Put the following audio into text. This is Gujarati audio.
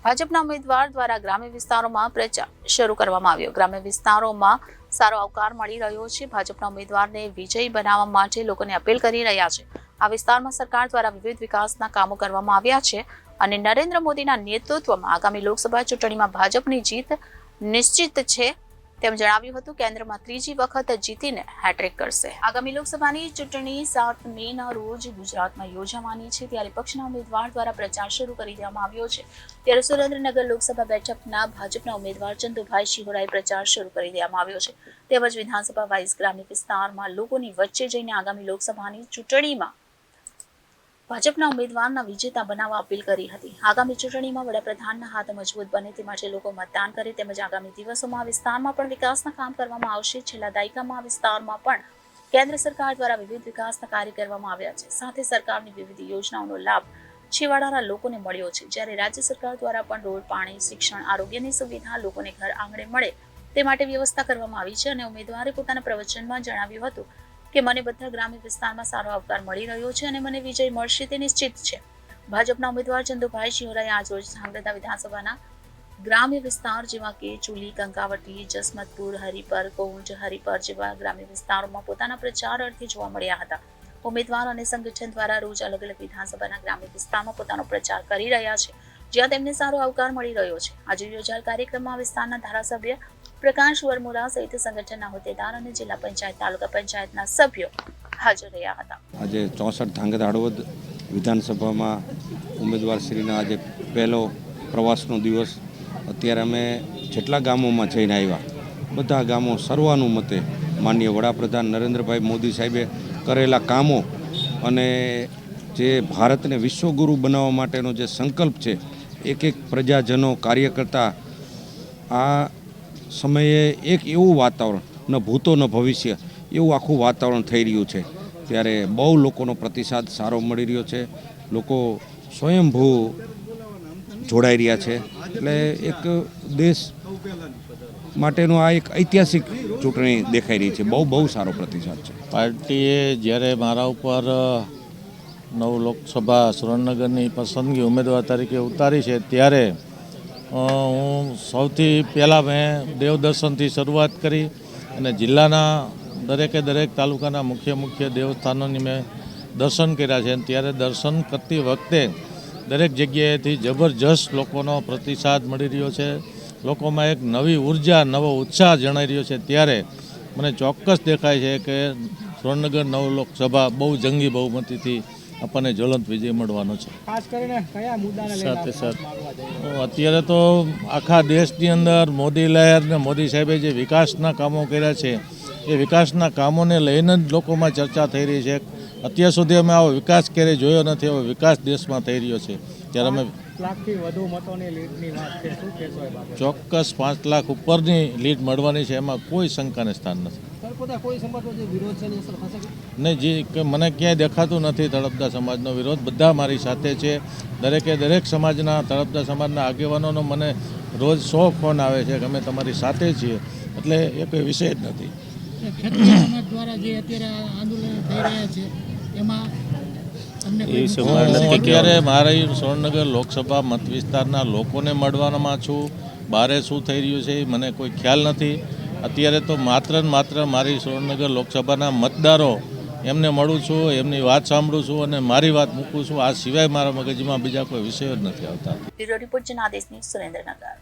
ભાજપના ઉમેદવાર દ્વારા ગ્રામ્ય વિસ્તારોમાં પ્રચાર શરૂ કરવામાં આવ્યો। ગ્રામ્ય વિસ્તારોમાં સારો આવકાર મળી રહ્યો છે। ભાજપના ઉમેદવારને વિજયી બનાવવા માટે લોકોને અપીલ કરી રહ્યા છે। આ વિસ્તારમાં સરકાર દ્વારા વિવિધ વિકાસના કામો કરવામાં આવ્યા છે અને નરેન્દ્ર મોદીના નેતૃત્વમાં આગામી લોકસભા ચૂંટણીમાં ભાજપની જીત નિશ્ચિત છે તેમ જણાવ્યું હતું। કેન્દ્રમાં ત્રીજી વખત જીતીને હેટ્રિક કરશે। આગામી લોકસભાની ચૂંટણી 7 મેના રોજ ગુજરાતમાં યોજાવાની છે, ત્યારે પક્ષના ઉમેદવાર દ્વારા પ્રચાર શરૂ કરી દેવામાં આવ્યો છે। ત્યારે સુરેન્દ્રનગર લોકસભા બેઠકના ભાજપના ઉમેદવાર ચંદુભાઈ શિહોરાએ પ્રચાર શરૂ કરી દેવામાં આવ્યો છે। તેમજ વિધાનસભા વાઇઝ ગ્રામ્ય વિસ્તારમાં લોકોની વચ્ચે જઈને આગામી લોકસભાની ચૂંટણીમાં ભાજપના ઉમેદવારના વિજેતા બનાવવા અપીલ કરી હતી। આગામી ચૂંટણીમાં વડાપ્રધાનના હાથ મજબૂત બને તે માટે લોકો મતદાન કરે, તેમજ આગામી દિવસોમાં આ વિસ્તારમાં પણ વિકાસના કામ કરવામાં આવશે। છેલ્લા દાયકામાં આ વિસ્તારમાં પણ કેન્દ્ર સરકાર દ્વારા વિવિધ વિકાસના કાર્ય કરવામાં આવ્યા છે, સાથે સરકારની વિવિધ યોજનાઓનો લાભ છેવાડાના લોકોને મળ્યો છે। જ્યારે રાજ્ય સરકાર દ્વારા પણ રોડ, પાણી, શિક્ષણ, આરોગ્યની સુવિધા લોકોને ઘર આંગણે મળે તે માટે વ્યવસ્થા કરવામાં આવી છે। અને ઉમેદવારે પોતાના પ્રવચનમાં જણાવ્યું હતું કે મને બધા ગ્રામ્ય વિસ્તારમાં સારો આવકાર મળી રહ્યો છે અને મને વિજય મળશે તે નિશ્ચિત છે। ભાજપના ઉમેદવાર ચંદુભાઈ શિહોરાએ આજરોજ ધ્રાંગધ્રા વિધાનસભાના ગ્રામ્ય વિસ્તાર જેવા કે ચુલી, કંકાવટી, જસમતપુર, હરિપર, કૌંજ, હરિપર જેવા ગ્રામ્ય વિસ્તારોમાં પોતાના પ્રચાર અર્થે જોવા મળ્યા હતા। ઉમેદવાર અને સંગઠન દ્વારા રોજ અલગ અલગ વિધાનસભાના ગ્રામ્ય વિસ્તારમાં પોતાનો પ્રચાર કરી રહ્યા છે, જ્યાં તેમને સારો આવકાર મળી રહ્યો છે। આજે યોજાયેલ કાર્યક્રમમાં વિસ્તારના ધારાસભ્ય પ્રકાશ વરમોરા સહિત સંગઠનના હોદ્દેદાર અને જિલ્લા પંચાયત, તાલુકા પંચાયતના સભ્યો હાજર રહ્યા હતા। આજે 64 ધ્રાંગધ્રા હળવદ વિધાનસભામાં ઉમેદવારશ્રીના આજે પહેલો પ્રવાસનો દિવસ। અત્યારે અમે જેટલા ગામોમાં જઈને આવ્યા બધા ગામો સર્વાનુમતે માનનીય વડાપ્રધાન નરેન્દ્રભાઈ મોદી સાહેબે કરેલા કામો અને જે ભારતને વિશ્વગુરુ બનાવવા માટેનો જે સંકલ્પ છે, એક એક પ્રજાજનો, કાર્યકર્તા આ સમયે એક એવું વાતાવરણ, ન ભૂતો ન ભવિષ્ય, એવું આખું વાતાવરણ થઈ રહ્યું છે। ત્યારે બહુ લોકોનો પ્રતિસાદ સારો મળી રહ્યો છે, લોકો સ્વયંભૂ જોડાઈ રહ્યા છે। એટલે એક દેશ માટેનો આ એક ઐતિહાસિક ચૂંટણી દેખાઈ રહી છે। બહુ સારો પ્રતિસાદ છે। પાર્ટીએ જ્યારે મારા ઉપર 9 લોકસભા સુરેન્દ્રનગરની પસંદગી ઉમેદવાર તરીકે ઉતારી છે, ત્યારે હું સૌથી પહેલાં મેં દેવદર્શનથી શરૂઆત કરી અને જિલ્લાના દરેક તાલુકાના મુખ્ય દેવસ્થાનોની મેં દર્શન કર્યા છે। ત્યારે દર્શન કરતી વખતે દરેક જગ્યાએથી જબરજસ્ત લોકોનો પ્રતિસાદ મળી રહ્યો છે, લોકોમાં એક નવી ઉર્જા, નવો ઉત્સાહ જણાઈ રહ્યો છે। ત્યારે મને ચોક્કસ દેખાય છે કે સુરેન્દ્રનગર 9 લોકસભા બહુ જંગી બહુમતીથી આપણને જ્વલંત વિજય મળવાનો છે। ખાસ કરીને કયા મુદ્દાને લઈને સાથે અત્યારે તો આખા દેશની અંદર મોદી લહેર ને મોદી સાહેબે જે વિકાસના કામો કર્યા છે, એ વિકાસના કામોને લઈને જ લોકોમાં ચર્ચા થઈ રહી છે। અત્યાર સુધી અમે આવો વિકાસ ક્યારેય જોયો નથી, એવો વિકાસ દેશમાં થઈ રહ્યો છે। ત્યારે અમે 5 લાખથી વધુ મતોની લીડની વાત છે, શું કહેશો એ બાબતે? ચોક્કસ 5 લાખ ઉપરની લીડ મળવાની છે, એમાં કોઈ શંકાને સ્થાન નથી। કોઈ સમાજનો જે વિરોધ છે એની અસર થશે નહીં, જે મને ક્યાંય દેખાતું નથી તળપદા સમાજનો વિરોધ। બધા મારી સાથે છે, દરેક સમાજના, તળપદા સમાજના આગેવાનોનો મને રોજ 100 ફોન આવે છે કે અમે તમારી સાથે છીએ, એટલે એ કોઈ વિષય જ નથી। ક્ષત્રિય સમાજ દ્વારા જે અત્યારે આંદોલન થઈ રહ્યા છે એમાં હું અત્યારે મારી સુરેન્દ્રનગર લોકસભા મત વિસ્તારના લોકોને મળવામાં છું। બારે શું થઈ રહ્યું છે એ મને કોઈ ખ્યાલ નથી। અત્યારે તો માત્ર ને માત્ર મારી સુરેન્દ્રનગર લોકસભાના મતદારો એમને મળું છું, એમની વાત સાંભળું છું અને મારી વાત મૂકું છું। આ સિવાય મારા મગજમાં બીજા કોઈ વિષયો જ નથી આવતા। Bureau report Janadesh news, Surendranagar.